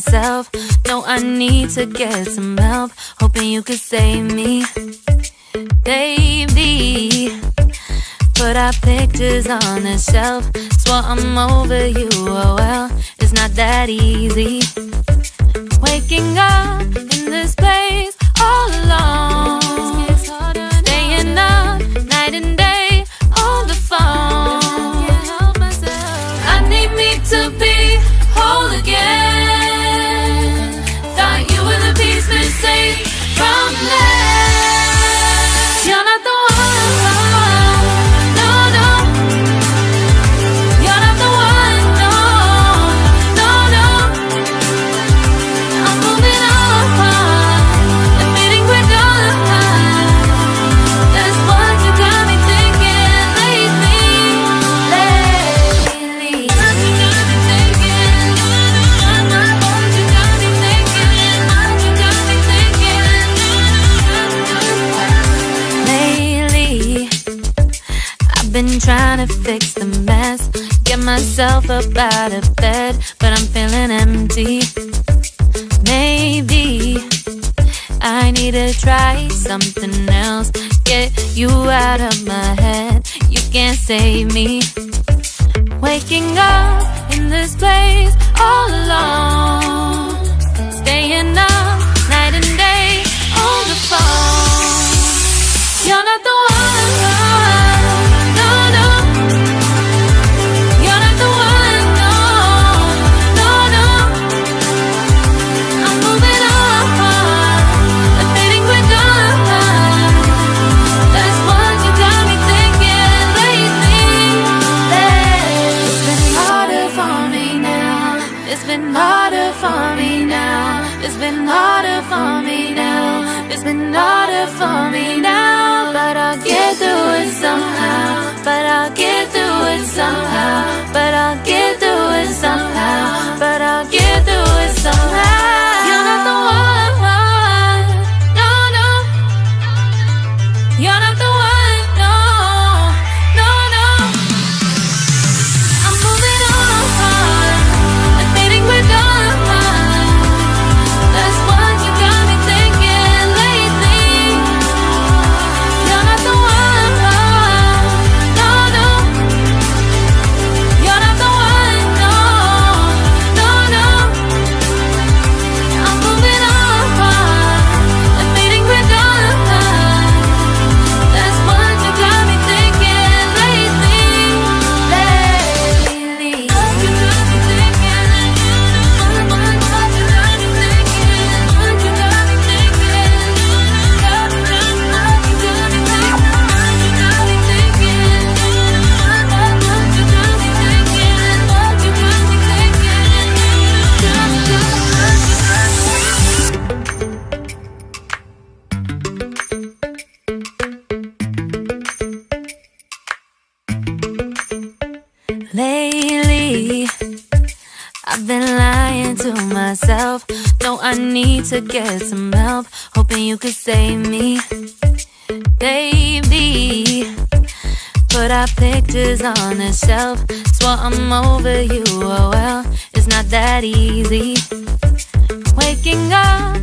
myself. No, I need to get some help. Hoping you could save me, baby. Put our pictures on the shelf. Swore I'm over you, oh well, it's not that easy. Waking up in this place all alone, staying up night and day on the phone. I need me to be whole again. Thought you were the piece missing from last. You're not the one, no, no. You're not the one, no, no, no. I'm moving on, admitting we're done. That's what you got me thinking lately. What you got me thinking. What you got me thinking. What you got me thinking. Lately, I've been trying to fix the mess, get myself up out of bed, but I'm feeling empty. Maybe I need to try something else. Get you out of my head, you can't save me. Waking up in this place all alone, staying up night and day on the phone. You're not the one, no, no. You're not the one, no, no, no. I'm moving on, admitting we're done. That's what you got me thinking lately. It's been harder for me now. It's been harder for me now. It's been harder for me now. It's been harder for me now. But I'll get through it somehow. But I'll get through it somehow. But I'll get through it somehow. But I'll get through it somehow. You're not the one, no, no. You're not the one, no, no, no. I'm moving on, admitting we're done. That's what you got me thinking lately. You're not the one, no, no. You're not the one, no, no, no. I'm moving on, admitting we're done. That's what you got me thinking lately. What you got me thinking. What you got me thinking. What you got me thinking. What you got me thinking. What you got me thinking. What you got me thinking. What you got me thinking. Lately, I've been lying to myself. No, I need to get some help. Hoping you could save me, baby. Put our pictures on the shelf. Swore I'm over you, oh well, it's not that easy. Waking up